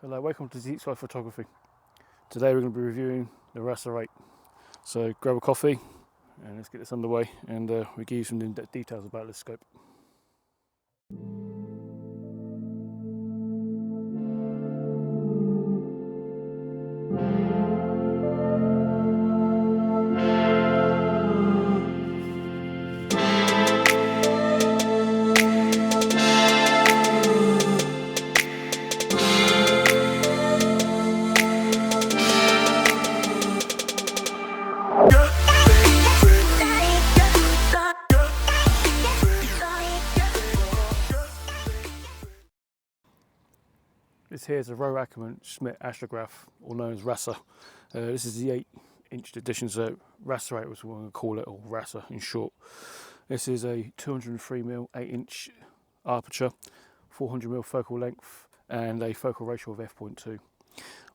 Hello, welcome to Deep Sky Photography. Today we're going to be reviewing the RASA 8. So grab a coffee and let's get this underway, and we'll give you some in-depth details about this scope. This here is a Rowe Ackerman Schmidt astrograph, or known as RASA. This is the 8-inch edition, so RASA 8 was what I'm going to call it, or RASA in short. This is a 203mm 8-inch aperture, 400mm focal length, and a focal ratio of f.2.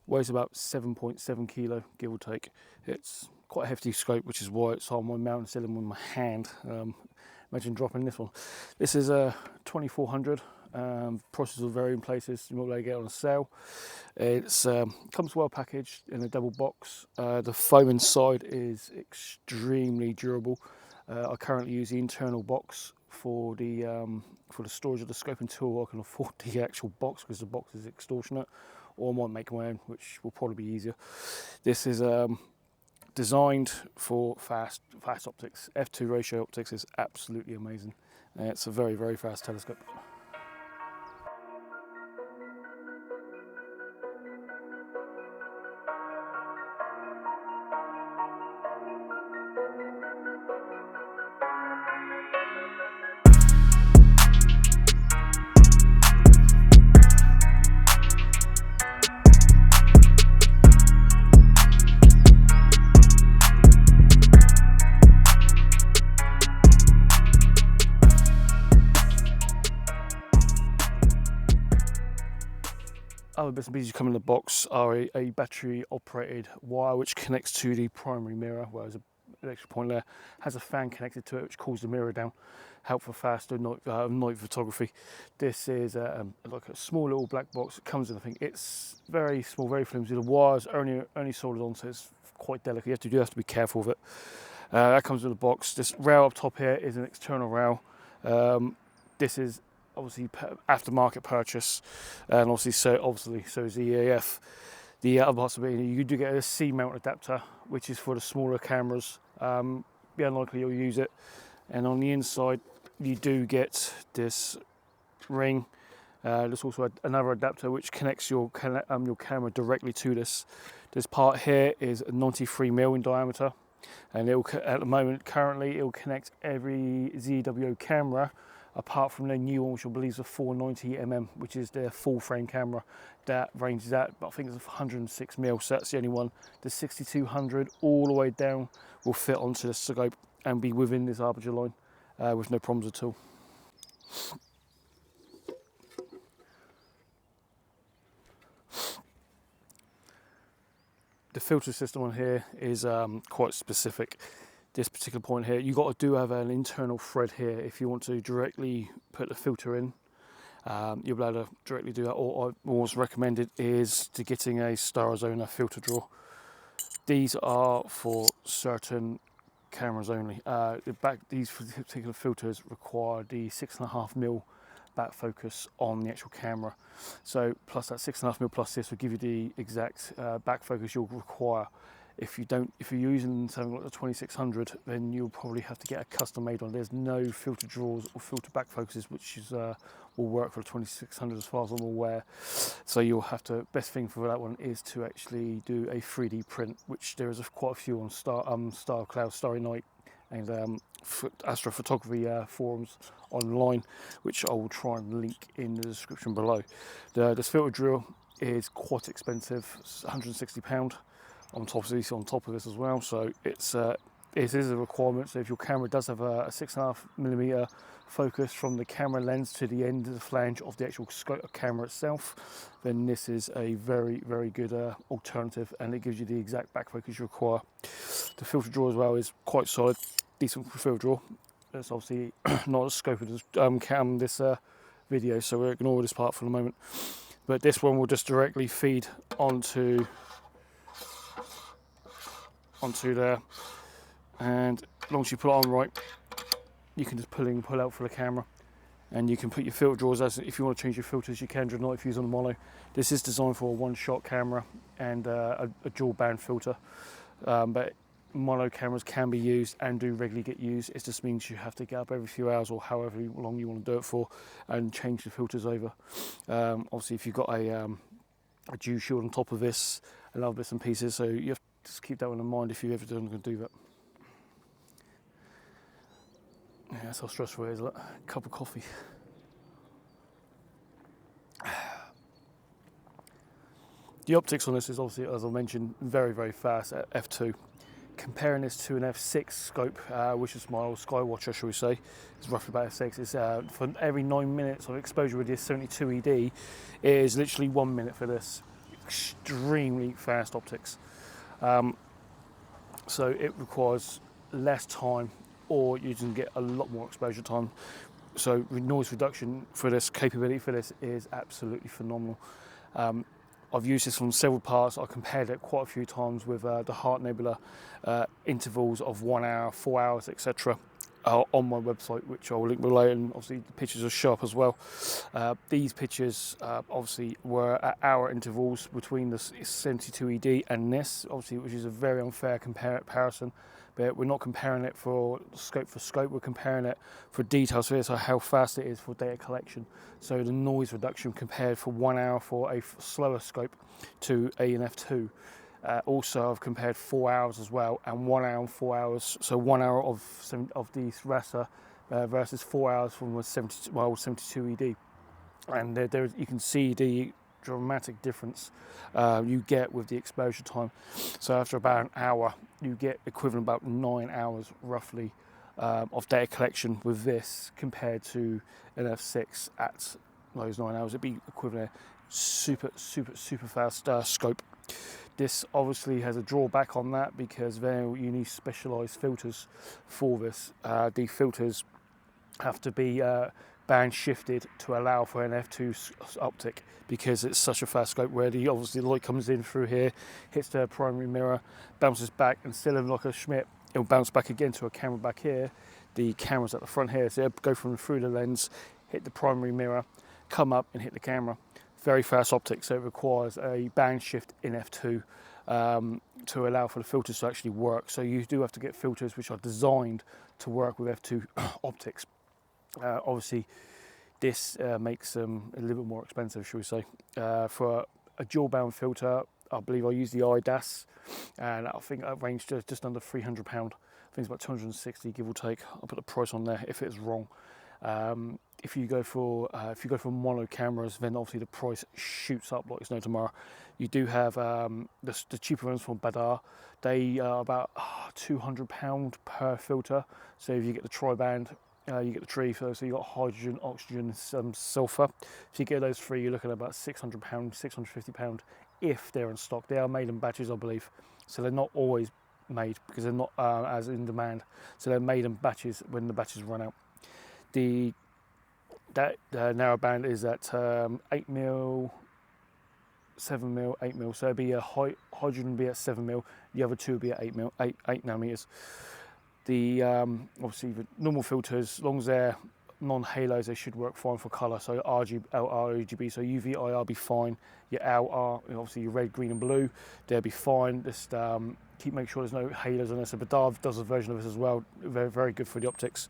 Weighs about 7.7 kilo, give or take. It's quite a hefty scope, which is why it's on my mountain ceiling with my hand. Imagine dropping this one. This is a 2400. Prices will vary in places. You might be able to get on a sale. It's comes well packaged in a double box. The foam inside is extremely durable. I currently use the internal box for the storage of the scope until I can afford the actual box, because the box is extortionate. Or I might make my own, which will probably be easier. This is designed for fast optics. f2 ratio optics is absolutely amazing. It's a very, very fast telescope. Other bits and pieces come in the box are a battery operated wire which connects to the primary mirror, whereas an electric point there has a fan connected to it which cools the mirror down, help for faster night photography. This is like a small little black box. It comes in, I think it's very small, very flimsy. The wires are only soldered on, so it's quite delicate. You have to be careful with it. That comes with the box. This rail up top here is an external rail. This is obviously aftermarket purchase, and obviously so is the EAF. The other parts of it, you do get a C-mount adapter, which is for the smaller cameras. Be unlikely you'll use it. And on the inside, you do get this ring. There's also another adapter which connects your camera directly to this. This part here is 93mm in diameter, and at the moment, currently, it will connect every ZWO camera, apart from their new one, which I believe is a 490mm, which is their full frame camera. That ranges out, but I think it's 106mm, so that's the only one. The 6200 all the way down will fit onto the scope and be within this aperture line with no problems at all. The filter system on here is quite specific. This particular point here, you do have an internal thread here if you want to directly put the filter in. You'll be able to directly do that, or what's recommended is to getting a Starizona filter drawer. These are for certain cameras only. These particular filters require the 6.5mm back focus on the actual camera. So plus that 6.5mm plus this will give you the exact back focus you'll require. If you're using something like the 2600, then you'll probably have to get a custom made one. There's no filter drawers or filter back focuses which will work for the 2600 as far as I'm aware. So you'll have to, best thing for that one is to actually do a 3D print, which there is quite a few on Star Cloud, Starry Night, and astrophotography forums online, which I will try and link in the description below. This filter drill is quite expensive, it's £160. On top of this as well, so it is a requirement. So if your camera does have a 6.5mm focus from the camera lens to the end of the flange of the actual camera itself, then this is a very, very good alternative, and it gives you the exact back focus you require. The filter drawer as well is quite solid, decent filter drawer. It's obviously not a scope of this video, so we'll ignore this part for the moment. but this one will just directly feed onto there, and as long as you put it on right, you can just pull in and pull out for the camera, and you can put your filter drawers as if you want to change your filters. You can, not if you use on the mono. This is designed for a one-shot camera and a dual band filter, but mono cameras can be used and do regularly get used. It just means you have to get up every few hours or however long you want to do it for and change the filters over. Obviously, if you've got a dew shield on top of this and other bits and pieces, so you have to just keep that one in mind if you ever going to do that. Yeah, that's how stressful it is. Look, a cup of coffee. The optics on this is obviously, as I mentioned, very, very fast at f2. Comparing this to an f6 scope, which is my old Skywatcher, shall we say, it's roughly about f6. It's for every 9 minutes of exposure with this 72 ED, it is literally 1 minute for this. Extremely fast optics. So it requires less time, or you can get a lot more exposure time. So noise reduction for this capability for this is absolutely phenomenal. I've used this on several parts. I compared it quite a few times with the Heart Nebula intervals of 1 hour, 4 hours, etc. On my website, which I will link below, and obviously the pictures are sharp as well. These pictures obviously were at hour intervals between the 72 ED and this, obviously, which is a very unfair comparison. But we're not comparing it for scope, we're comparing it for details. So it's how fast it is for data collection. So the noise reduction compared for 1 hour for a slower scope to an f2. Also, I've compared 4 hours as well, and 1 hour and 4 hours. So 1 hour of the RASA versus 4 hours from the 72 ED. And there you can see the dramatic difference you get with the exposure time. So after about an hour, you get equivalent about 9 hours roughly of data collection with this compared to an f6 at those 9 hours. It'd be equivalent. Super fast scope. This obviously has a drawback on that because then you need specialized filters for this. The filters have to be band shifted to allow for an f2 optic because it's such a fast scope where obviously the light comes in through here, hits the primary mirror, bounces back, and instead of like a Schmidt, it'll bounce back again to a camera back here. The camera's at the front here, so it'll go through the lens, hit the primary mirror, come up and hit the camera. Very fast optics, so it requires a band shift in f2 to allow for the filters to actually work. So you do have to get filters which are designed to work with f2 optics. Obviously, this makes them a little bit more expensive, shall we say. For a dual band filter, I believe I use the IDAS, and I think that ranged just under £300. I think it's about 260, give or take. I'll put the price on there if it's wrong. If you go for mono cameras, then obviously the price shoots up like it's no tomorrow. You do have the cheaper ones from Badar. They are about £200 per filter. So if you get the tri-band, you get the tree, so you got hydrogen, oxygen, some sulfur. If you get those three, you're looking at about £600, £650 if they're in stock. They are made in batches, I believe, so they're not always made because they're not as in demand. So they're made in batches when the batches run out. That narrow band is at 8mm, 7mm, 8mm. So it'd be hydrogen would be at 7mm. The other two would be at 8 nanometers. The obviously the normal filters, as long as they're non-halos, they should work fine for colour. So RGB, LR, RGB, so UV, IR be fine. Your LR, obviously your red, green, and blue, they'll be fine. Just make sure there's no halos on this. So Badar does a version of this as well. Very, very good for the optics.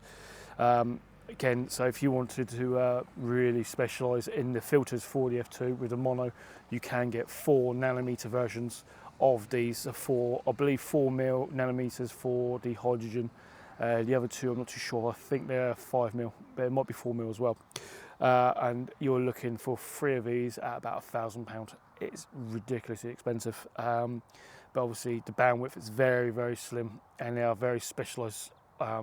Again, so if you wanted to really specialise in the filters for the f2 with a mono, you can get 4 nanometer versions of these. I believe 4 nanometers for the hydrogen. The other two, I'm not too sure. I think they're 5mm, but it might be 4mm as well. And you're looking for 3 of these at about £1,000. It's ridiculously expensive. But obviously the bandwidth is very, very slim, and they are very specialised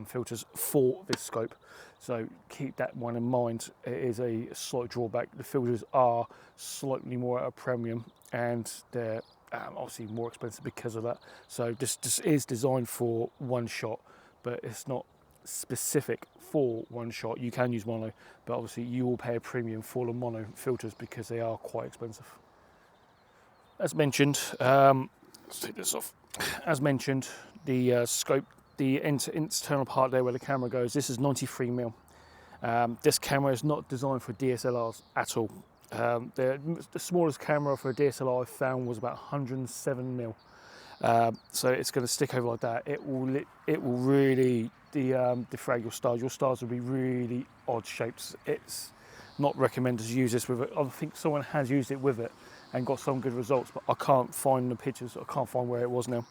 filters for this scope. So keep that one in mind. It is a slight drawback. The filters are slightly more at a premium, and they're obviously more expensive because of that. So this is designed for one shot, but it's not specific for one shot. You can use mono, but obviously you will pay a premium for the mono filters because they are quite expensive. As mentioned, let's take this off. As mentioned, the scope, the internal part there where the camera goes, this is 93mm. This camera is not designed for DSLRs at all. The smallest camera for a DSLR I found was about 107mm. So it's going to stick over like that. It will really defrag your stars. Your stars will be really odd shapes. It's not recommended to use this with it. I think someone has used it with it and got some good results, but I can't find the pictures. I can't find where it was now.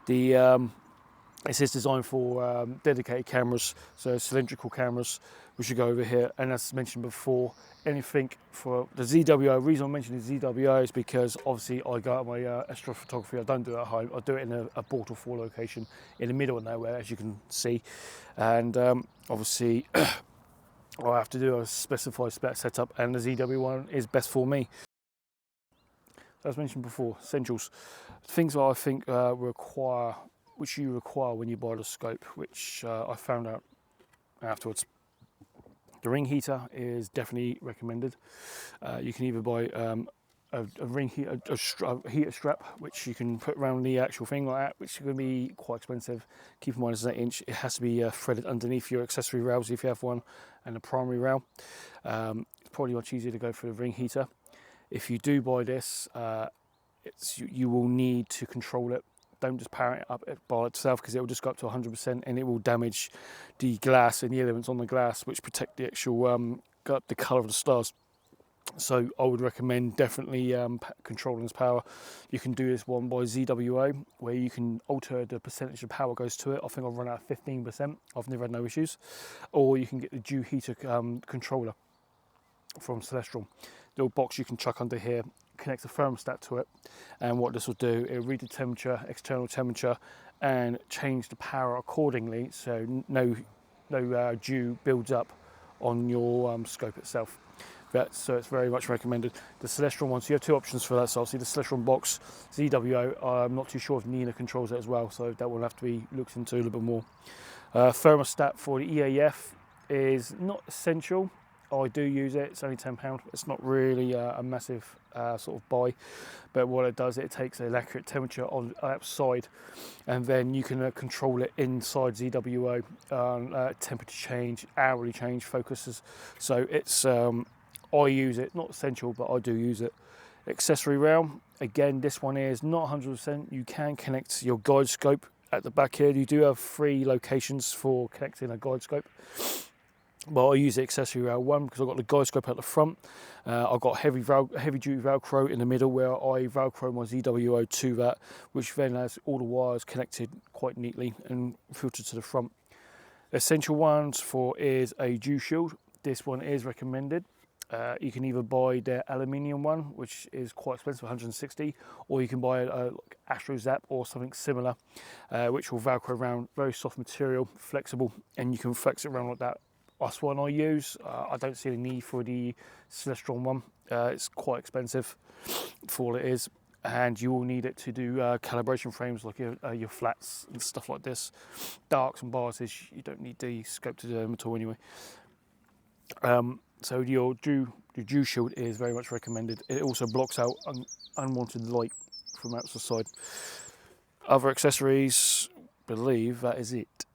This is designed for dedicated cameras, so cylindrical cameras, which should go over here. And as mentioned before, anything for the ZWO. The reason I'm mentioning ZWO is because obviously I go out my astrophotography. I don't do it at home. I do it in a Portal 4 location in the middle of nowhere, as you can see. And obviously I have to do a specified spec setup, and the ZW one is best for me. As mentioned before, essentials, things that I think which you require when you buy the scope, which I found out afterwards. The ring heater is definitely recommended. You can either buy a ring heater, a heater strap, which you can put around the actual thing like that, which is going to be quite expensive. Keep in mind it's an 8-inch. It has to be threaded underneath your accessory rails if you have one, and the primary rail. It's probably much easier to go for the ring heater. If you do buy this, you will need to control it. Don't just power it up by itself, because it will just go up to 100% and it will damage the glass and the elements on the glass, which protect the actual the colour of the stars. So I would recommend definitely controlling this power. You can do this one by ZWO, where you can alter the percentage of power goes to it. I think I've run out of 15%. I've never had no issues. Or you can get the dew heater controller from Celestron. Little box you can chuck under here, connects a thermostat to it, and what this will do, it will read the temperature, external temperature, and change the power accordingly, so no dew builds up on your scope itself. So it's very much recommended. The Celestron one, so you have two options for that. So I'll see the Celestron box, ZWO. I'm not too sure if Nina controls it as well, so that will have to be looked into a little bit more. Thermostat for the EAF is not essential. I do use it. It's only £10. It's not really a massive sort of buy, but what it does, it takes an accurate temperature on outside, and then you can control it inside ZWO. Temperature change, hourly change, focuses. So it's I use it, not essential, but I do use it. Accessory rail, again, this one is not 100%. You can connect your guide scope at the back here. You do have 3 locations for connecting a guide scope. Well, I use the accessory rail one because I've got the guide scope at the front. I've got heavy duty Velcro in the middle, where I Velcro my ZWO to that, which then has all the wires connected quite neatly and filtered to the front. Essential ones for is a dew shield. This one is recommended. You can either buy the aluminium one, which is quite expensive, 160, or you can buy a Astro Zap or something similar, which will Velcro around, very soft material, flexible, and you can flex it around like that. That's one I use. I don't see the need for the Celestron one. It's quite expensive for all it is, and you will need it to do calibration frames like your flats and stuff like this. Darks and biases, you don't need the scope to do them at all anyway. So your dew shield is very much recommended. It also blocks out unwanted light from outside. Other accessories, believe that is it.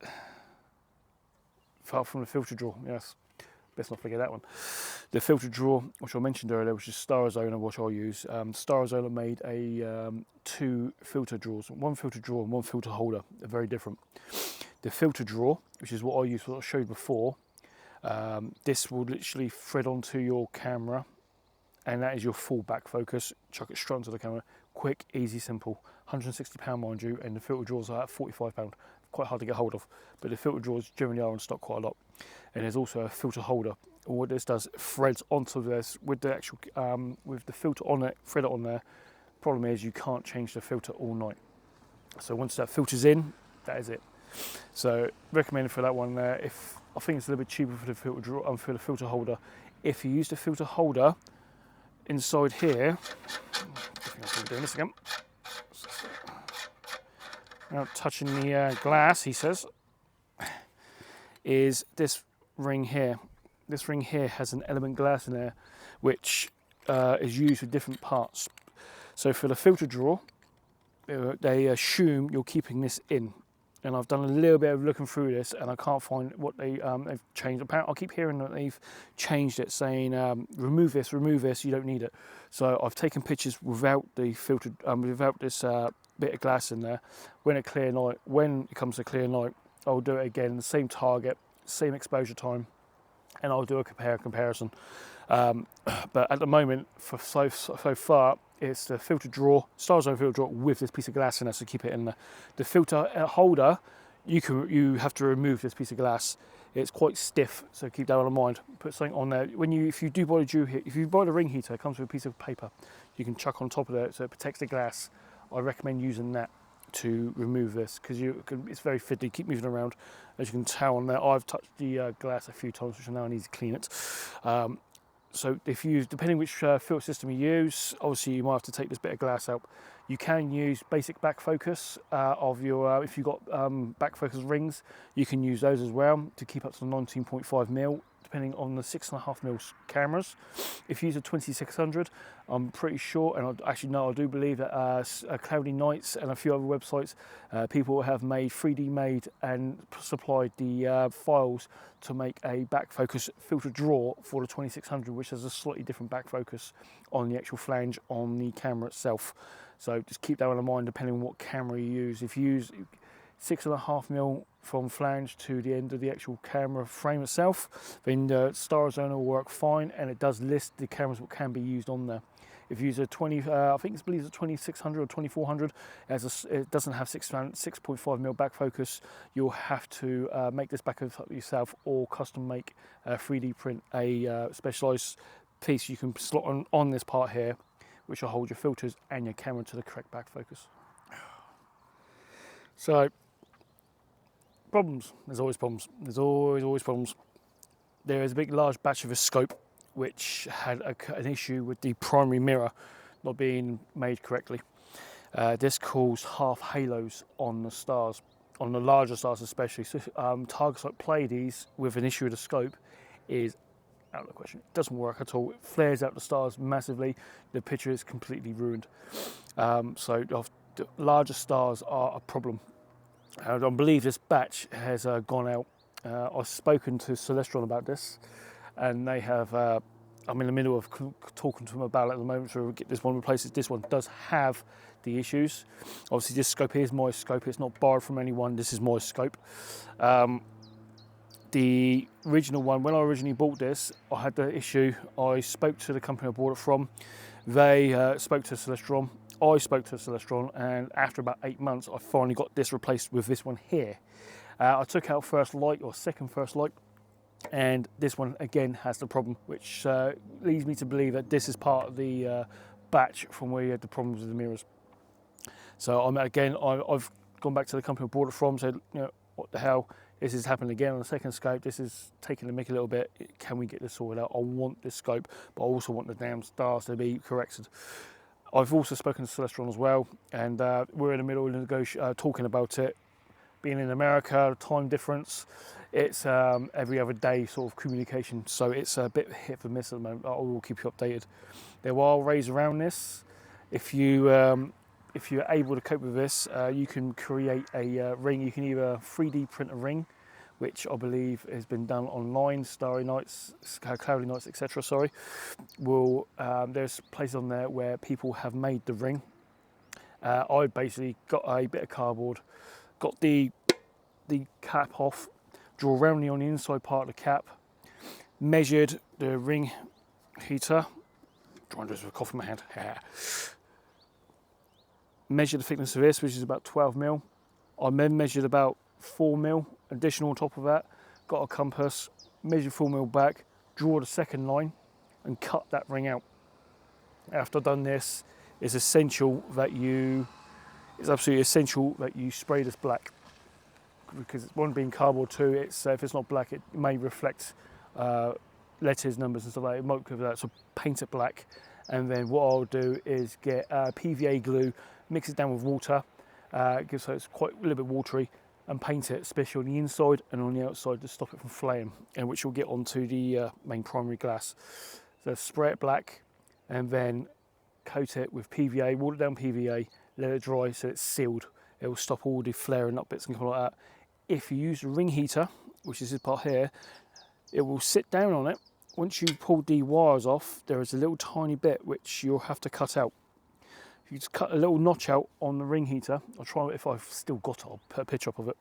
Apart from the filter drawer, yes, best not forget that one. The filter drawer, which I mentioned earlier, which is Starizona, which I use. Starizona made a 2 filter drawers, one filter drawer and one filter holder. They're very different. The filter drawer, which is what I used, what I showed before, this will literally thread onto your camera, and that is your full back focus. Chuck it straight onto the camera. Quick, easy, simple. £160 mind you, and the filter drawers are at £45. Quite hard to get hold of, but the filter drawers generally are in stock quite a lot. And there's also a filter holder. And what this does, it threads onto this with the actual with the filter on it, thread it on there. Problem is, you can't change the filter all night. So once that filter's in, that is it. So recommended for that one there. If I think it's a little bit cheaper for the filter drawer, for the filter holder. If you use the filter holder inside here, I think I'm doing this again. Now touching the glass, he says. is this ring here. This ring here has an element glass in there, which is used for different parts. So for the filter drawer, they assume you're keeping this in. And I've done a little bit of looking through this, and I can't find what they've changed. Apparently, I keep hearing that they've changed it, saying remove this, you don't need it. So I've taken pictures without the filtered, without this bit of glass in there. When it comes to clear night, I'll do it again, the same target, same exposure time, and I'll do a comparison. But at the moment, for so far, it's the filter drawer, Starzone filter drawer with this piece of glass in there, so keep it in there. The filter holder, you have to remove this piece of glass. It's quite stiff, so keep that in mind. Put something on there. If you buy the ring heater, it comes with a piece of paper you can chuck on top of it, so it protects the glass. I recommend using that to remove this, because it's very fiddly, keep moving around. As you can tell on there, I've touched the glass a few times, which I now need to clean it. So depending which filter system you use, obviously you might have to take this bit of glass out. You can use basic back focus of your, if you've got back focus rings, you can use those as well to keep up to 19.5mm, depending on the 6.5mm cameras. If you use a 2600, I'm pretty sure, and I do believe that Cloudy Nights and a few other websites, people have made 3D made and supplied the files to make a back focus filter drawer for the 2600, which has a slightly different back focus on the actual flange on the camera itself. So just keep that in mind depending on what camera you use. If you use 6.5mm from flange to the end of the actual camera frame itself, then the Starzone will work fine, and it does list the cameras that can be used on there. If you use a 2600 or 2400, it doesn't have 6.5mm back focus, you'll have to make this back up yourself, or custom make 3D print a specialized piece you can slot on this part here, which will hold your filters and your camera to the correct back focus. So, problems. There's always problems. There's always problems. There is a big, large batch of a scope which had an issue with the primary mirror not being made correctly. This caused half halos on the stars, on the larger stars especially. So targets like Pleiades with an issue with the scope is out of the question. It doesn't work at all. It flares out the stars massively. The picture is completely ruined. So the larger stars are a problem. I believe this batch has gone out. I've spoken to Celestron about this, and they have, I'm in the middle of talking to them about it at the moment to get this one replaced. This one does have the issues. Obviously this scope here is my scope, it's not borrowed from anyone, this is my scope. The original one, when I originally bought this, I had the issue. I spoke to the company I bought it from. They spoke to Celestron. I spoke to Celestron, and after about 8 months, I finally got this replaced with this one here. I took out first light, or second first light, and this one again has the problem, which leads me to believe that this is part of the batch from where you had the problems with the mirrors. So I've gone back to the company I bought it from, said, what the hell, this is happening again on the second scope, this is taking the mick a little bit, can we get this sorted out? I want this scope, but I also want the damn stars to be corrected. I've also spoken to Celestron as well, and we're in the middle of talking about it. Being in America, time difference, it's every other day sort of communication, so it's a bit hit and miss at the moment. I will keep you updated. There are ways around this. If you're able to cope with this, you can create a ring. You can either 3D print a ring, which I believe has been done online, Starry Nights, Cloudy Nights, etc. Sorry. There's places on there where people have made the ring. I basically got a bit of cardboard, got the cap off, draw roundly on the inside part of the cap, measured the ring heater, trying to do this with a cough in my hand, measured the thickness of this, which is about 12mm. I then measured about 4mm additional on top of that, got a compass, measured 4mm back, draw the second line and cut that ring out. After I've done this, it's absolutely essential that you spray this black, because one being cardboard, two, if it's not black, it may reflect letters, numbers and stuff like that. It might cover that, so paint it black. And then what I'll do is get PVA glue, mix it down with water, so it's quite a little bit watery, and paint it, especially on the inside and on the outside, to stop it from flaying, and which will get onto the main primary glass. So spray it black and then coat it with PVA, water down PVA, let it dry so it's sealed. It will stop all the flaring up bits and stuff like that. If you use the ring heater, which is this part here, it will sit down on it. Once you've pulled the wires off, there is a little tiny bit which you'll have to cut out. If you just cut a little notch out on the ring heater, I'll try, if I've still got it, I'll put a picture up of it,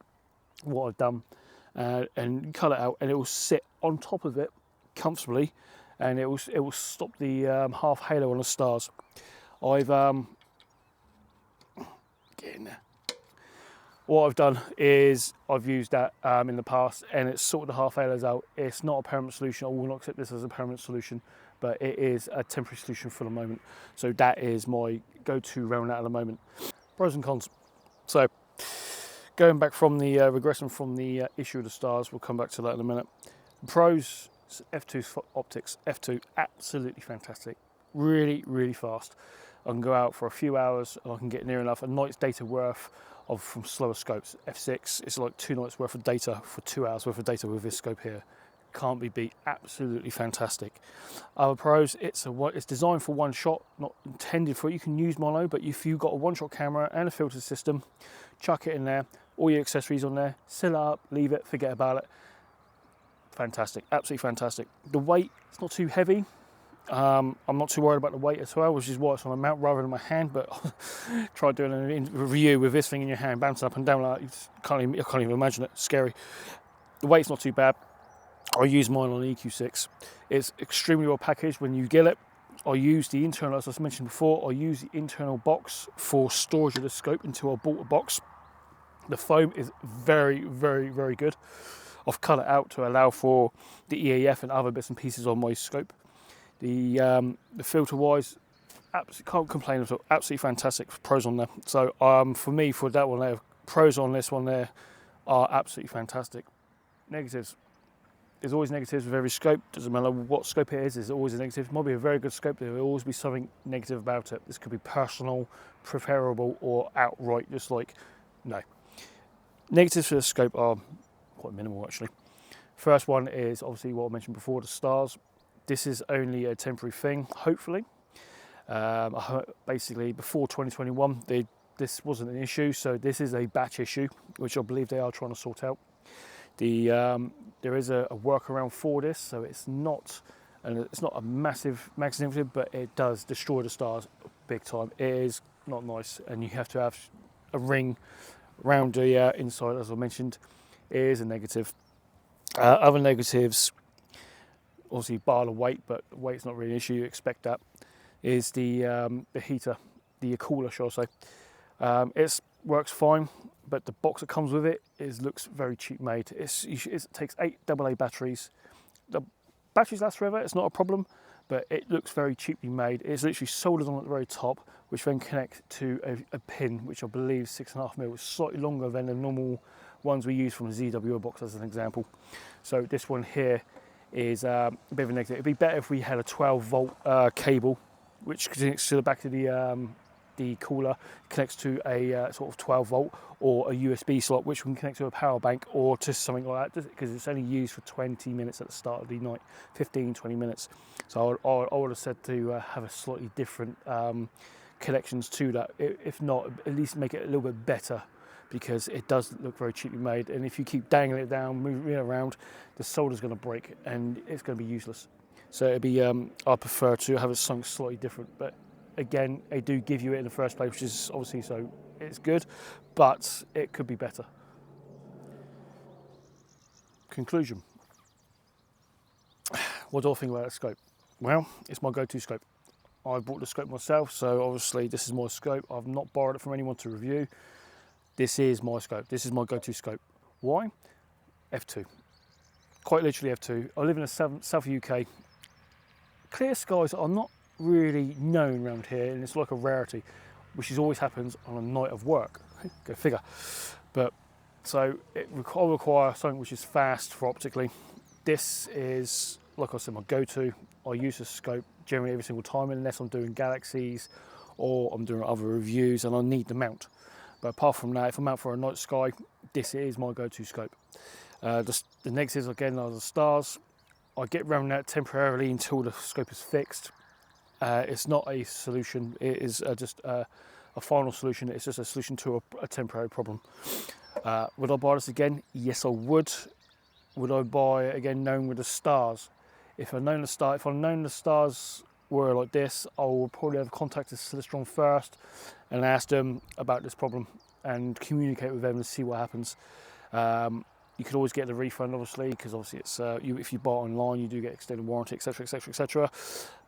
what I've done, and cut it out, and it will sit on top of it comfortably, and it will stop the half halo on the stars. I've get in there. What I've done is I've used that in the past, and it's sorted the half halos out. It's not a permanent solution. I will not accept this as a permanent solution, but it is a temporary solution for the moment. So that is my go-to around that at the moment. Pros and cons. So going back from the regressing from the issue of the stars, we'll come back to that in a minute. Pros: f2 optics. F2 absolutely fantastic. Really, really fast. I can go out for a few hours and I can get near enough a night's data worth from slower scopes. F6 is like 2 nights worth of data for 2 hours worth of data with this scope here. Can't be beat. Absolutely fantastic. Other pros: it's designed for one shot, not intended for it. You can use mono, but if you've got a one-shot camera and a filter system, chuck it in there, all your accessories on there, seal it up, leave it, forget about it. Fantastic, absolutely fantastic. The weight, it's not too heavy. I'm not too worried about the weight as well, which is why it's on a mount rather than my hand. But try doing a review with this thing in your hand, bouncing up and down like that. I can't even imagine it. Scary. The weight's not too bad. I use mine on EQ6. It's extremely well packaged when you get it. I use the internal, as I mentioned before, I use the internal box for storage of the scope until I bought a box. The foam is very, very, very good. I've cut it out to allow for the EAF and other bits and pieces on my scope. The filter wise, absolutely can't complain at all. Absolutely fantastic. Pros on there. So for me, for that one there, pros on this one there are absolutely fantastic. Negatives: there's always negatives with every scope. Doesn't matter what scope it is, there's always a negative. It might be a very good scope, there will always be something negative about it. This could be personal, preferable, or outright just like no. Negatives for the scope are quite minimal actually. First one is obviously what I mentioned before, the stars. This is only a temporary thing, hopefully. Basically, before 2021, this wasn't an issue, so this is a batch issue, which I believe they are trying to sort out. There is a workaround for this, so it's not a massive magnificent, but it does destroy the stars big time. It is not nice, and you have to have a ring around the inside, as I mentioned. It is a negative. Other negatives, obviously bar the weight, but the weight's not really an issue, you expect that, is the heater, the cooler, shall I say. It works fine, but the box that comes with it looks very cheap made. It takes 8 AA batteries. The batteries last forever, it's not a problem, but it looks very cheaply made. It's literally soldered on at the very top, which then connects to a pin, which I believe is 6.5mm, it's slightly longer than the normal ones we use from the ZWO box as an example. So this one here is a bit of a negative. It'd be better if we had a 12-volt cable, which connects to the back of the cooler, connects to a sort of 12-volt, or a USB slot, which we can connect to a power bank or to something like that, because it's only used for 20 minutes at the start of the night, 15-20 minutes. So I would have said to have a slightly different connections to that. If not, at least make it a little bit better, because it does look very cheaply made, and if you keep dangling it down, moving it around, the solder's going to break and it's going to be useless. So it'd be I prefer to have it something slightly different, but again, they do give you it in the first place, which is obviously, so it's good, but it could be better. Conclusion: what do I think about the scope? Well, it's my go-to scope. I bought the scope myself, so obviously this is my scope. I've not borrowed it from anyone to review. This is my scope. This is my go-to scope. Why? F2. Quite literally F2. I live in the south UK. Clear skies are not really known around here, and it's like a rarity, which always happens on a night of work. Go figure. But so I require something which is fast for optically. This is, like I said, my go-to. I use the scope generally every single time, unless I'm doing galaxies or I'm doing other reviews and I need the mount. But apart from that, if I'm out for a night sky, this is my go-to scope. The negatives again are the stars. I get around that temporarily until the scope is fixed. It's not a solution, it is just a final solution. It's just a solution to a temporary problem. Would I buy this again? Yes, I would. Would I buy it again knowing with the stars? If I'd known the stars were like this, I would probably have contacted Celestron first and asked them about this problem and communicate with them and see what happens. You could always get the refund, obviously, because obviously it's if you buy it online, you do get extended warranty, etc., etc., etc.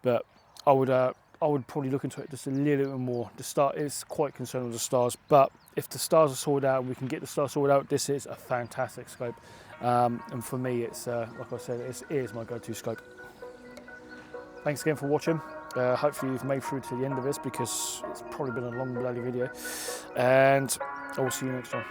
But I would probably look into it just a little bit more. The star is quite concerned with the stars, but if the stars are sorted out, we can get the stars sorted out. This is a fantastic scope, and for me, it's like I said, it is my go-to scope. Thanks again for watching. Hopefully you've made through to the end of this, because it's probably been a long bloody video, and I will see you next time.